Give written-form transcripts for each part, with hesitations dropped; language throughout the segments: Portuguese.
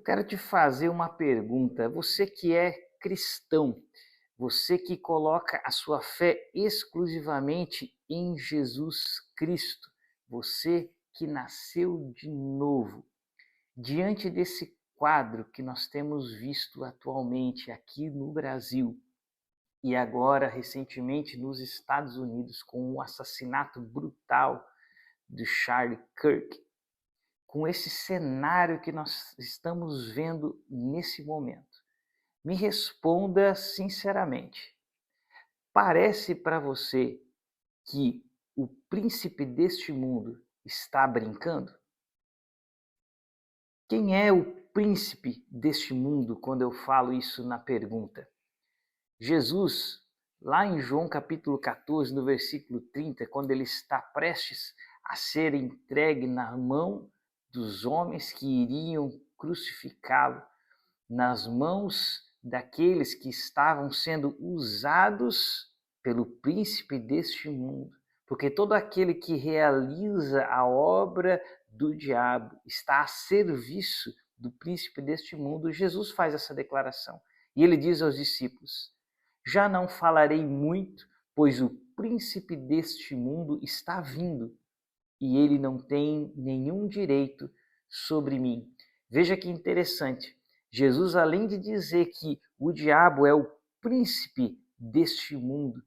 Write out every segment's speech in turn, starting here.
Eu quero te fazer uma pergunta. Você que é cristão, você que coloca a sua fé exclusivamente em Jesus Cristo, você que nasceu de novo, diante desse quadro que nós temos visto atualmente aqui no Brasil e agora recentemente nos Estados Unidos com o assassinato brutal de Charlie Kirk, com esse cenário que nós estamos vendo nesse momento, me responda sinceramente. Parece para você que o príncipe deste mundo está brincando? Quem é o príncipe deste mundo quando eu falo isso na pergunta? Jesus, lá em João capítulo 14, no versículo 30, quando ele está prestes a ser entregue na mão dos homens que iriam crucificá-lo, nas mãos daqueles que estavam sendo usados pelo príncipe deste mundo. Porque todo aquele que realiza a obra do diabo está a serviço do príncipe deste mundo. Jesus faz essa declaração. E ele diz aos discípulos: já não falarei muito, pois o príncipe deste mundo está vindo e ele não tem nenhum direito sobre mim. Veja que interessante. Jesus, além de dizer que o diabo é o príncipe deste mundo,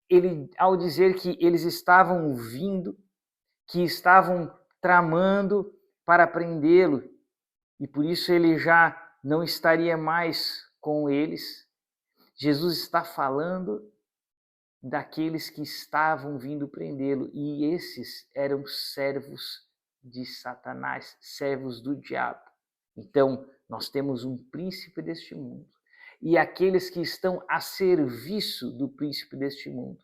ele, ao dizer que eles estavam vindo, que estavam tramando para prendê-lo, e por isso ele já não estaria mais com eles, Jesus está falando daqueles que estavam vindo prendê-lo, e esses eram servos de Satanás, servos do diabo. Então, nós temos um príncipe deste mundo e aqueles que estão a serviço do príncipe deste mundo.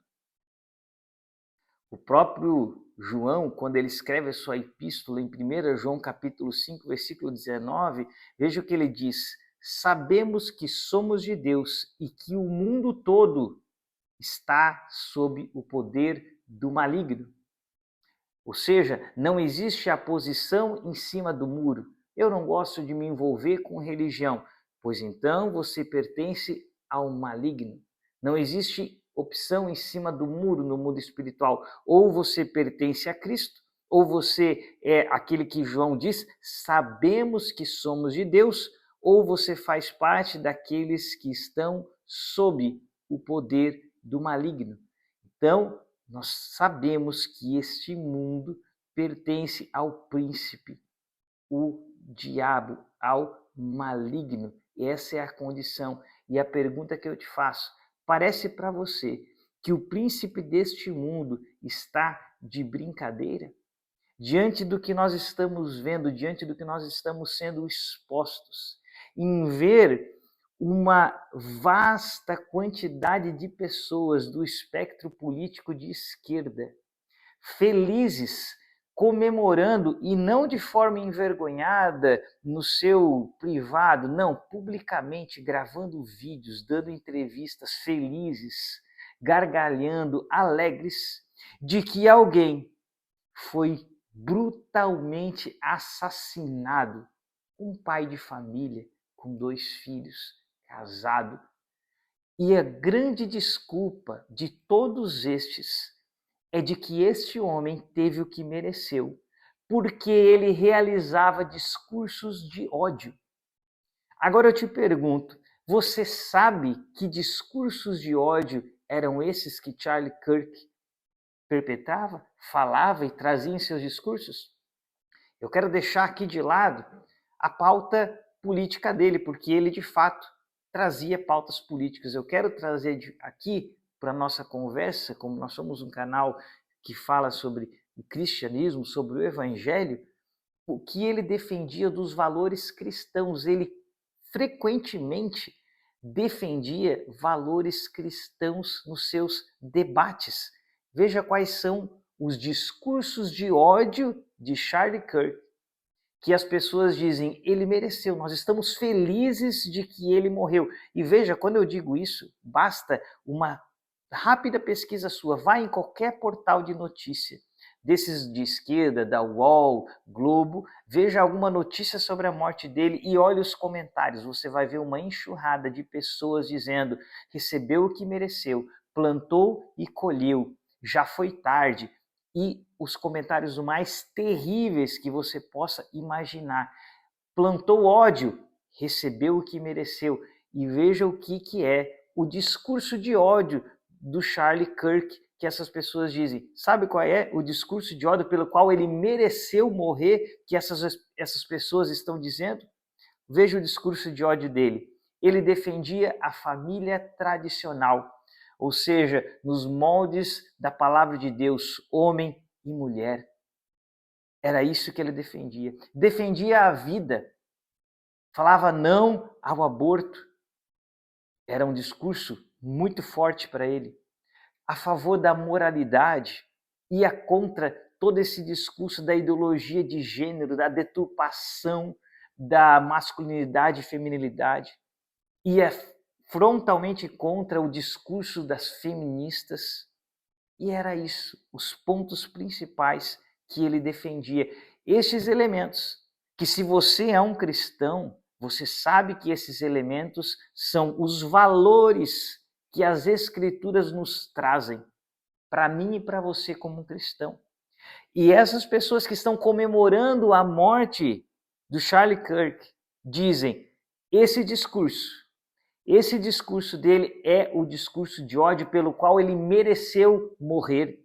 O próprio João, quando ele escreve a sua epístola em 1 João capítulo 5, versículo 19, veja o que ele diz: sabemos que somos de Deus e que o mundo todo está sob o poder do maligno. Ou seja, não existe a posição em cima do muro. Eu não gosto de me envolver com religião, pois então você pertence ao maligno. Não existe opção em cima do muro no mundo espiritual. Ou você pertence a Cristo, ou você é aquele que João diz, sabemos que somos de Deus, ou você faz parte daqueles que estão sob o poder do maligno. Então, nós sabemos que este mundo pertence ao príncipe, o diabo, ao maligno. Essa é a condição. E a pergunta que eu te faço, parece para você que o príncipe deste mundo está de brincadeira? Diante do que nós estamos vendo, diante do que nós estamos sendo expostos, em ver uma vasta quantidade de pessoas do espectro político de esquerda, felizes, comemorando, e não de forma envergonhada no seu privado, não, publicamente gravando vídeos, dando entrevistas felizes, gargalhando, alegres, de que alguém foi brutalmente assassinado, um pai de família com 2 filhos, casado. E a grande desculpa de todos estes é de que este homem teve o que mereceu, porque ele realizava discursos de ódio. Agora eu te pergunto, você sabe que discursos de ódio eram esses que Charlie Kirk perpetrava, falava e trazia em seus discursos? Eu quero deixar aqui de lado a pauta política dele, porque ele de fato trazia pautas políticas. Eu quero trazer aqui para a nossa conversa, como nós somos um canal que fala sobre o cristianismo, sobre o evangelho, o que ele defendia dos valores cristãos. Ele frequentemente defendia valores cristãos nos seus debates. Veja quais são os discursos de ódio de Charlie Kirk, que as pessoas dizem, ele mereceu, nós estamos felizes de que ele morreu. E veja, quando eu digo isso, basta uma rápida pesquisa sua, vai em qualquer portal de notícia, desses de esquerda, da UOL, Globo, veja alguma notícia sobre a morte dele e olhe os comentários. Você vai ver uma enxurrada de pessoas dizendo: recebeu o que mereceu, plantou e colheu, já foi tarde. E os comentários mais terríveis que você possa imaginar. Plantou ódio, recebeu o que mereceu. E veja o que é o discurso de ódio do Charlie Kirk, que essas pessoas dizem. Sabe qual é o discurso de ódio pelo qual ele mereceu morrer, que essas pessoas estão dizendo? Veja o discurso de ódio dele. Ele defendia a família tradicional, ou seja, nos moldes da palavra de Deus, homem e mulher. Era isso que ele defendia. Defendia a vida. Falava não ao aborto. Era um discurso muito forte para ele. A favor da moralidade, ia contra todo esse discurso da ideologia de gênero, da deturpação da masculinidade e feminilidade. Ia frontalmente contra o discurso das feministas. E era isso, os pontos principais que ele defendia. Estes elementos, que se você é um cristão, você sabe que esses elementos são os valores que as Escrituras nos trazem, para mim e para você como um cristão. E essas pessoas que estão comemorando a morte do Charlie Kirk dizem: esse discurso dele é o discurso de ódio pelo qual ele mereceu morrer.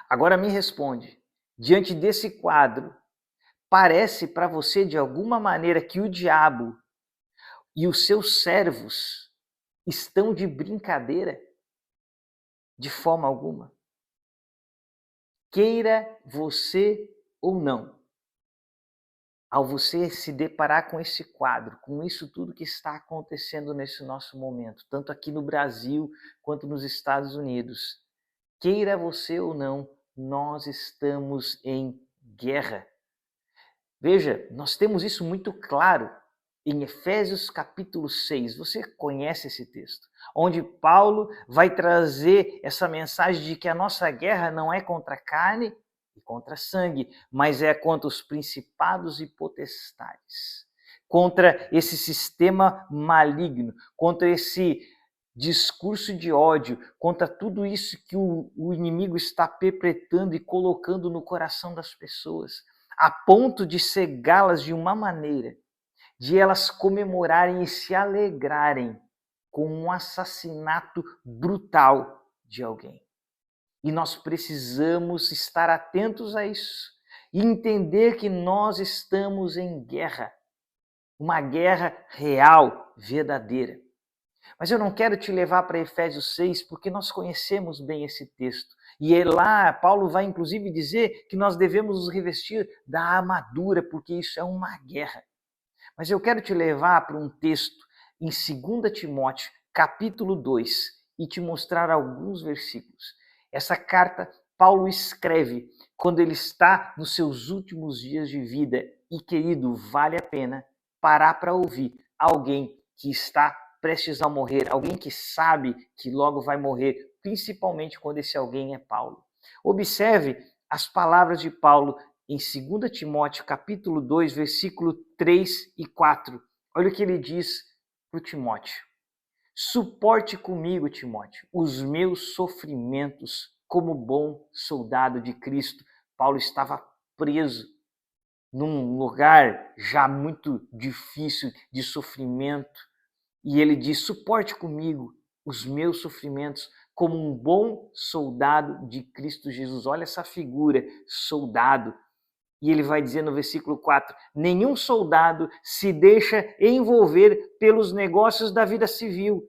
Agora me responde, diante desse quadro, parece para você de alguma maneira que o diabo e os seus servos estão de brincadeira? De forma alguma. Queira você ou não, ao você se deparar com esse quadro, com isso tudo que está acontecendo nesse nosso momento, tanto aqui no Brasil quanto nos Estados Unidos, queira você ou não, nós estamos em guerra. Veja, nós temos isso muito claro em Efésios capítulo 6, você conhece esse texto, onde Paulo vai trazer essa mensagem de que a nossa guerra não é contra carne e contra sangue, mas é contra os principados e potestades, contra esse sistema maligno, contra esse discurso de ódio, contra tudo isso que o inimigo está perpetrando e colocando no coração das pessoas, a ponto de cegá-las de uma maneira de elas comemorarem e se alegrarem com um assassinato brutal de alguém. E nós precisamos estar atentos a isso e entender que nós estamos em guerra, uma guerra real, verdadeira. Mas eu não quero te levar para Efésios 6, porque nós conhecemos bem esse texto. E lá, Paulo vai inclusive dizer que nós devemos nos revestir da armadura, porque isso é uma guerra. Mas eu quero te levar para um texto em 2 Timóteo, capítulo 2, e te mostrar alguns versículos. Essa carta Paulo escreve quando ele está nos seus últimos dias de vida. E, querido, vale a pena parar para ouvir alguém que está prestes a morrer, alguém que sabe que logo vai morrer, principalmente quando esse alguém é Paulo. Observe as palavras de Paulo em 2 Timóteo, capítulo 2, versículo 3 e 4. Olha o que ele diz para o Timóteo. Suporte comigo, Timóteo, os meus sofrimentos como bom soldado de Cristo. Paulo estava preso num lugar já muito difícil de sofrimento. E ele diz, suporte comigo os meus sofrimentos como um bom soldado de Cristo Jesus. Olha essa figura, soldado. E ele vai dizer no versículo 4, nenhum soldado se deixa envolver pelos negócios da vida civil,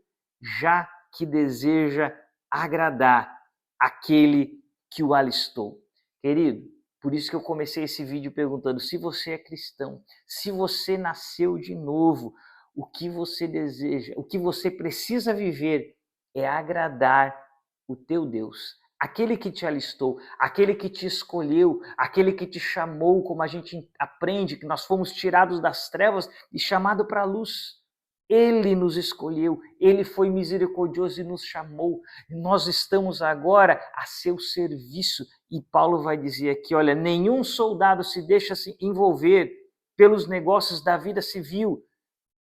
já que deseja agradar aquele que o alistou. Querido, por isso que eu comecei esse vídeo perguntando, se você é cristão, se você nasceu de novo, o que você deseja, o que você precisa viver é agradar o teu Deus. Aquele que te alistou, aquele que te escolheu, aquele que te chamou, como a gente aprende, que nós fomos tirados das trevas e chamados para a luz. Ele nos escolheu, Ele foi misericordioso e nos chamou. Nós estamos agora a seu serviço. E Paulo vai dizer aqui, olha, nenhum soldado se deixa se envolver pelos negócios da vida civil,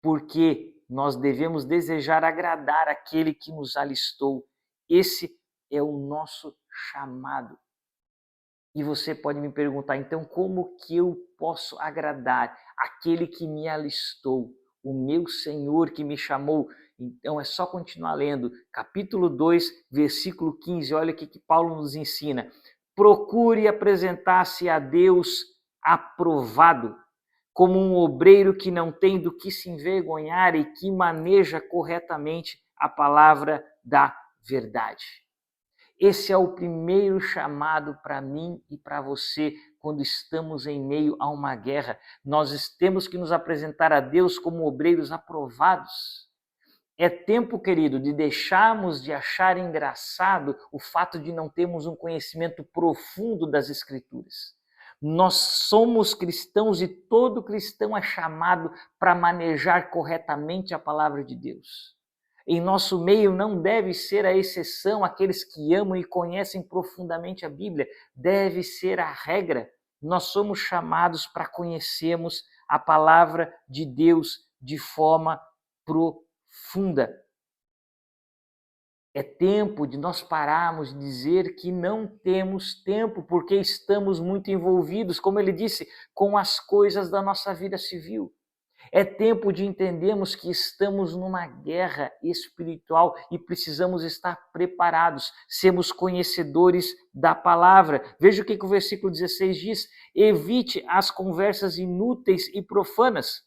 porque nós devemos desejar agradar aquele que nos alistou. Esse é o nosso chamado. E você pode me perguntar, então, como que eu posso agradar aquele que me alistou, o meu Senhor que me chamou? Então, é só continuar lendo. Capítulo 2, versículo 15, olha o que Paulo nos ensina. Procure apresentar-se a Deus aprovado, como um obreiro que não tem do que se envergonhar e que maneja corretamente a palavra da verdade. Esse é o primeiro chamado para mim e para você quando estamos em meio a uma guerra. Nós temos que nos apresentar a Deus como obreiros aprovados. É tempo, querido, de deixarmos de achar engraçado o fato de não termos um conhecimento profundo das Escrituras. Nós somos cristãos e todo cristão é chamado para manejar corretamente a palavra de Deus. Em nosso meio não deve ser a exceção aqueles que amam e conhecem profundamente a Bíblia, deve ser a regra. Nós somos chamados para conhecermos a palavra de Deus de forma profunda. É tempo de nós pararmos de dizer que não temos tempo porque estamos muito envolvidos, como ele disse, com as coisas da nossa vida civil. É tempo de entendermos que estamos numa guerra espiritual e precisamos estar preparados, sermos conhecedores da palavra. Veja o que o versículo 16 diz: evite as conversas inúteis e profanas,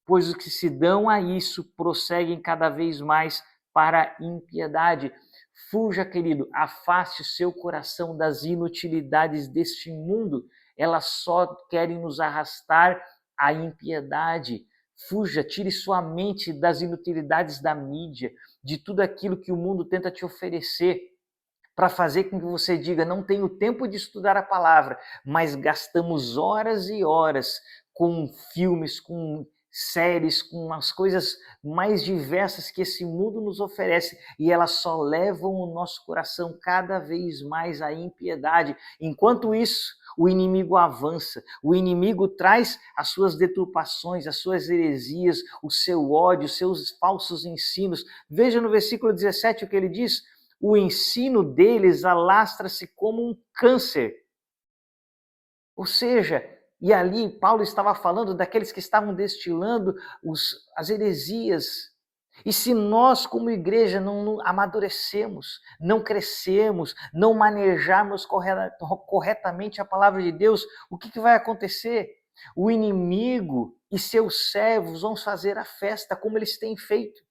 pois os que se dão a isso prosseguem cada vez mais para a impiedade. Fuja, querido, afaste o seu coração das inutilidades deste mundo. Elas só querem nos arrastar à impiedade. Fuja, tire sua mente das inutilidades da mídia, de tudo aquilo que o mundo tenta te oferecer, para fazer com que você diga, não tenho tempo de estudar a palavra, mas gastamos horas e horas com filmes, com séries, com as coisas mais diversas que esse mundo nos oferece, e elas só levam o nosso coração cada vez mais à impiedade. Enquanto isso, o inimigo avança, o inimigo traz as suas deturpações, as suas heresias, o seu ódio, os seus falsos ensinos. Veja no versículo 17 o que ele diz: o ensino deles alastra-se como um câncer. Ou seja, e ali Paulo estava falando daqueles que estavam destilando as heresias. E se nós, como igreja, não amadurecemos, não crescermos, não manejarmos corretamente a palavra de Deus, o que vai acontecer? O inimigo e seus servos vão fazer a festa como eles têm feito.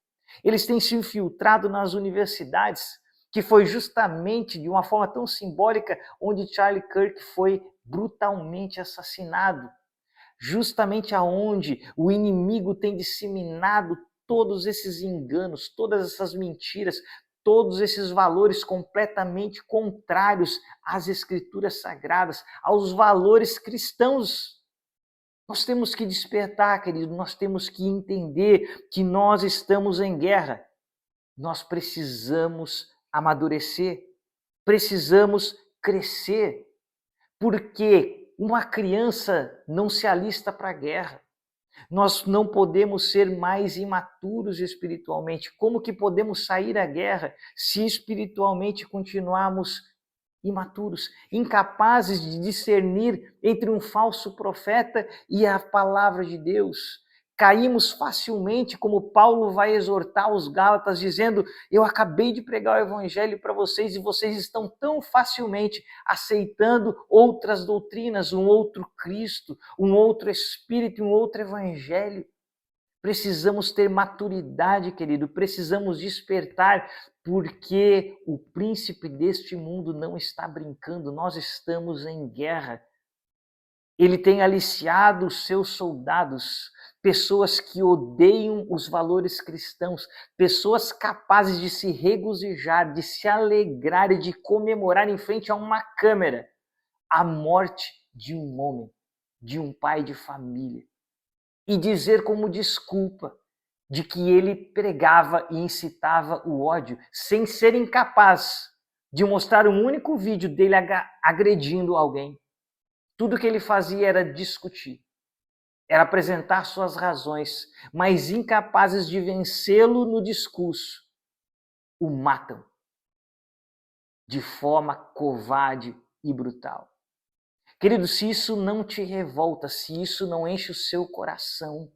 Eles têm se infiltrado nas universidades, que foi justamente de uma forma tão simbólica onde Charlie Kirk foi brutalmente assassinado. Justamente aonde o inimigo tem disseminado todos esses enganos, todas essas mentiras, todos esses valores completamente contrários às escrituras sagradas, aos valores cristãos. Nós temos que despertar, querido, nós temos que entender que nós estamos em guerra. Nós precisamos amadurecer, precisamos crescer, porque uma criança não se alista para a guerra. Nós não podemos ser mais imaturos espiritualmente. Como que podemos sair da guerra se espiritualmente continuarmos imaturos, incapazes de discernir entre um falso profeta e a palavra de Deus? Caímos facilmente, como Paulo vai exortar os Gálatas, dizendo: eu acabei de pregar o evangelho para vocês e vocês estão tão facilmente aceitando outras doutrinas, um outro Cristo, um outro Espírito, um outro evangelho. Precisamos ter maturidade, querido, precisamos despertar, porque o príncipe deste mundo não está brincando, nós estamos em guerra. Ele tem aliciado os seus soldados, pessoas que odeiam os valores cristãos, pessoas capazes de se regozijar, de se alegrar e de comemorar em frente a uma câmera a morte de um homem, de um pai de família, e dizer como desculpa: de que ele pregava e incitava o ódio, sem ser incapaz de mostrar um único vídeo dele agredindo alguém. Tudo que ele fazia era discutir, era apresentar suas razões, mas incapazes de vencê-lo no discurso, o matam de forma covarde e brutal. Querido, se isso não te revolta, se isso não enche o seu coração,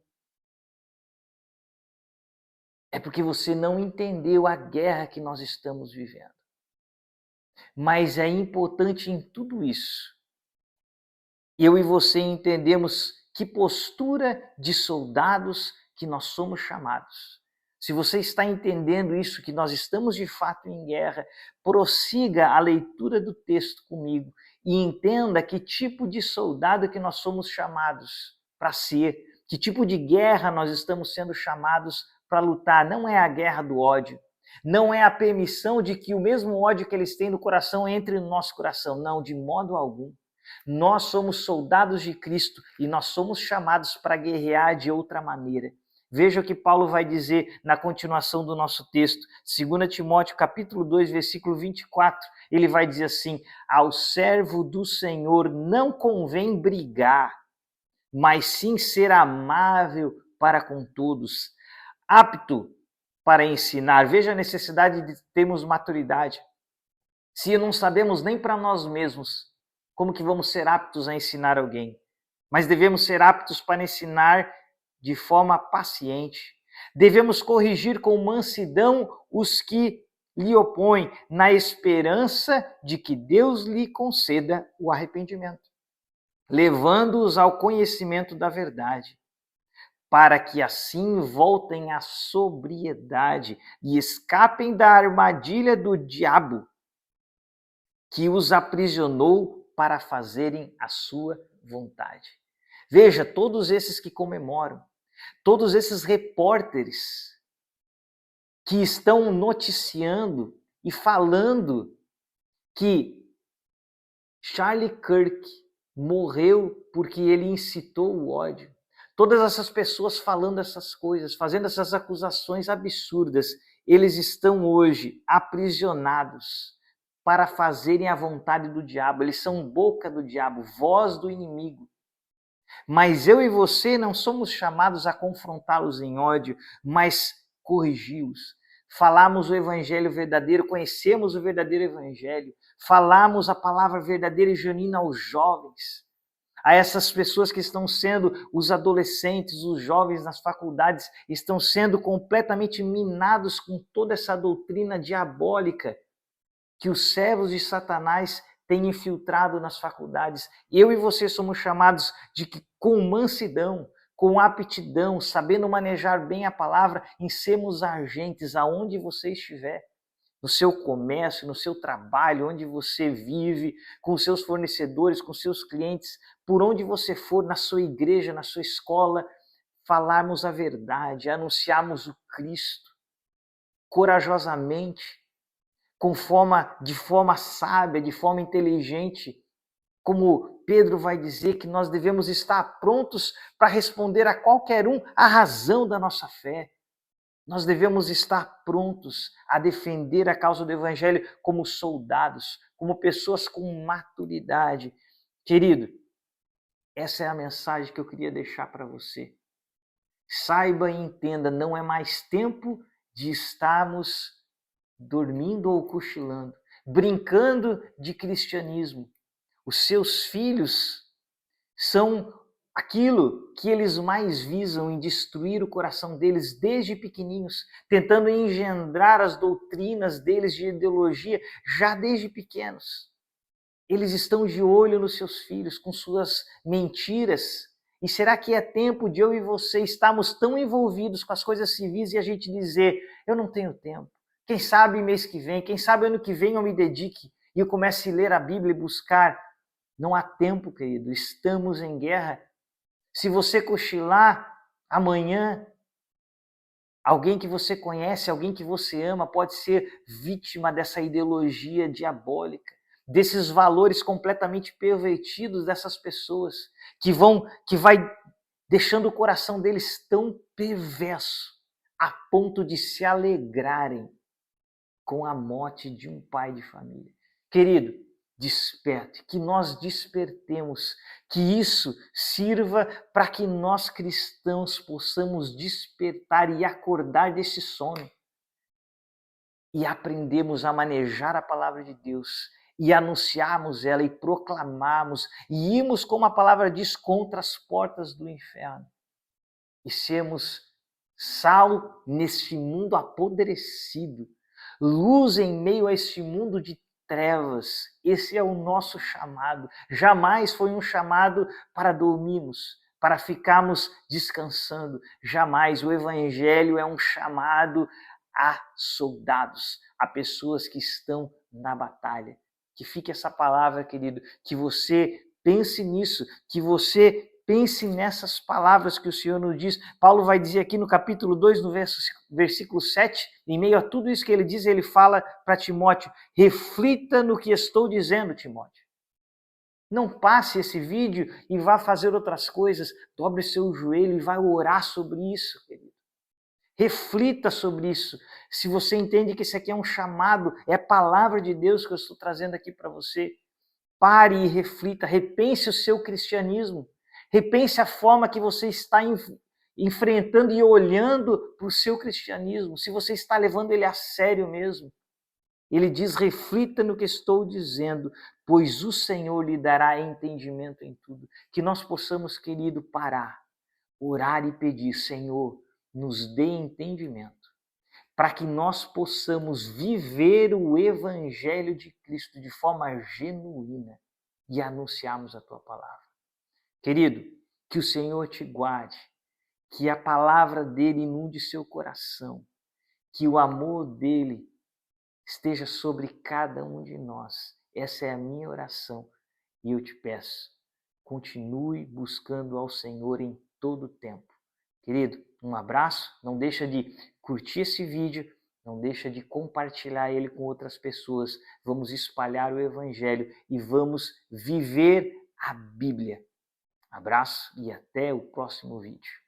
é porque você não entendeu a guerra que nós estamos vivendo. Mas é importante em tudo isso, eu e você entendemos que postura de soldados que nós somos chamados. Se você está entendendo isso, que nós estamos de fato em guerra, prossiga a leitura do texto comigo e entenda que tipo de soldado que nós somos chamados para ser, que tipo de guerra nós estamos sendo chamados para lutar. Não é a guerra do ódio, não é a permissão de que o mesmo ódio que eles têm no coração entre no nosso coração, não, de modo algum. Nós somos soldados de Cristo e nós somos chamados para guerrear de outra maneira. Veja o que Paulo vai dizer na continuação do nosso texto, 2 Timóteo capítulo 2, versículo 24. Ele vai dizer assim: ao servo do Senhor não convém brigar, mas sim ser amável para com todos, apto para ensinar. Veja a necessidade de termos maturidade. Se não sabemos nem para nós mesmos, como que vamos ser aptos a ensinar alguém? Mas devemos ser aptos para ensinar de forma paciente. Devemos corrigir com mansidão os que lhe opõem, na esperança de que Deus lhe conceda o arrependimento, levando-os ao conhecimento da verdade, para que assim voltem à sobriedade e escapem da armadilha do diabo, que os aprisionou para fazerem a sua vontade. Veja, todos esses que comemoram, todos esses repórteres que estão noticiando e falando que Charlie Kirk morreu porque ele incitou o ódio. Todas essas pessoas falando essas coisas, fazendo essas acusações absurdas, eles estão hoje aprisionados para fazerem a vontade do diabo. Eles são boca do diabo, voz do inimigo. Mas eu e você não somos chamados a confrontá-los em ódio, mas corrigi-los. Falarmos o evangelho verdadeiro, conhecemos o verdadeiro evangelho, falarmos a palavra verdadeira e genuína aos jovens, a essas pessoas que estão sendo, os adolescentes, os jovens nas faculdades, estão sendo completamente minados com toda essa doutrina diabólica que os servos de Satanás têm infiltrado nas faculdades. Eu e você somos chamados de que com mansidão, com aptidão, sabendo manejar bem a palavra, em sermos agentes aonde você estiver, no seu comércio, no seu trabalho, onde você vive, com os seus fornecedores, com os seus clientes, por onde você for, na sua igreja, na sua escola, falarmos a verdade, anunciarmos o Cristo corajosamente, de forma sábia, de forma inteligente, como Pedro vai dizer que nós devemos estar prontos para responder a qualquer um a razão da nossa fé. Nós devemos estar prontos a defender a causa do Evangelho como soldados, como pessoas com maturidade. Querido, essa é a mensagem que eu queria deixar para você. Saiba e entenda, não é mais tempo de estarmos dormindo ou cochilando, brincando de cristianismo. Os seus filhos são aquilo que eles mais visam em destruir o coração deles desde pequeninhos, tentando engendrar as doutrinas deles de ideologia já desde pequenos. Eles estão de olho nos seus filhos com suas mentiras. E será que é tempo de eu e você estarmos tão envolvidos com as coisas civis e a gente dizer, eu não tenho tempo. Quem sabe mês que vem, quem sabe ano que vem eu me dedique e eu comece a ler a Bíblia e buscar. Não há tempo, querido, estamos em guerra. Se você cochilar amanhã, alguém que você conhece, alguém que você ama, pode ser vítima dessa ideologia diabólica, desses valores completamente pervertidos dessas pessoas, que vai deixando o coração deles tão perverso, a ponto de se alegrarem com a morte de um pai de família. Querido, desperte, que nós despertemos, que isso sirva para que nós cristãos possamos despertar e acordar desse sono e aprendemos a manejar a palavra de Deus e anunciarmos ela e proclamarmos e irmos, como a palavra diz, contra as portas do inferno e sermos sal neste mundo apodrecido, luz em meio a este mundo de trevas. Esse é o nosso chamado. Jamais foi um chamado para dormirmos, para ficarmos descansando. Jamais. O Evangelho é um chamado a soldados, a pessoas que estão na batalha. Que fique essa palavra, querido, que você pense nisso, que você pense nessas palavras que o Senhor nos diz. Paulo vai dizer aqui no capítulo 2, no versículo 7, em meio a tudo isso que ele diz, ele fala para Timóteo: reflita no que estou dizendo, Timóteo. Não passe esse vídeo e vá fazer outras coisas. Dobre seu joelho e vai orar sobre isso, querido. Reflita sobre isso. Se você entende que isso aqui é um chamado, é a palavra de Deus que eu estou trazendo aqui para você, pare e reflita, repense o seu cristianismo. Repense a forma que você está enfrentando e olhando para o seu cristianismo, se você está levando ele a sério mesmo. Ele diz: reflita no que estou dizendo, pois o Senhor lhe dará entendimento em tudo. Que nós possamos, querido, parar, orar e pedir: Senhor, nos dê entendimento, para que nós possamos viver o Evangelho de Cristo de forma genuína e anunciarmos a Tua palavra. Querido, que o Senhor te guarde, que a palavra dele inunde seu coração, que o amor dele esteja sobre cada um de nós. Essa é a minha oração e eu te peço, continue buscando ao Senhor em todo o tempo. Querido, um abraço, não deixa de curtir esse vídeo, não deixa de compartilhar ele com outras pessoas. Vamos espalhar o Evangelho e vamos viver a Bíblia. Abraço e até o próximo vídeo.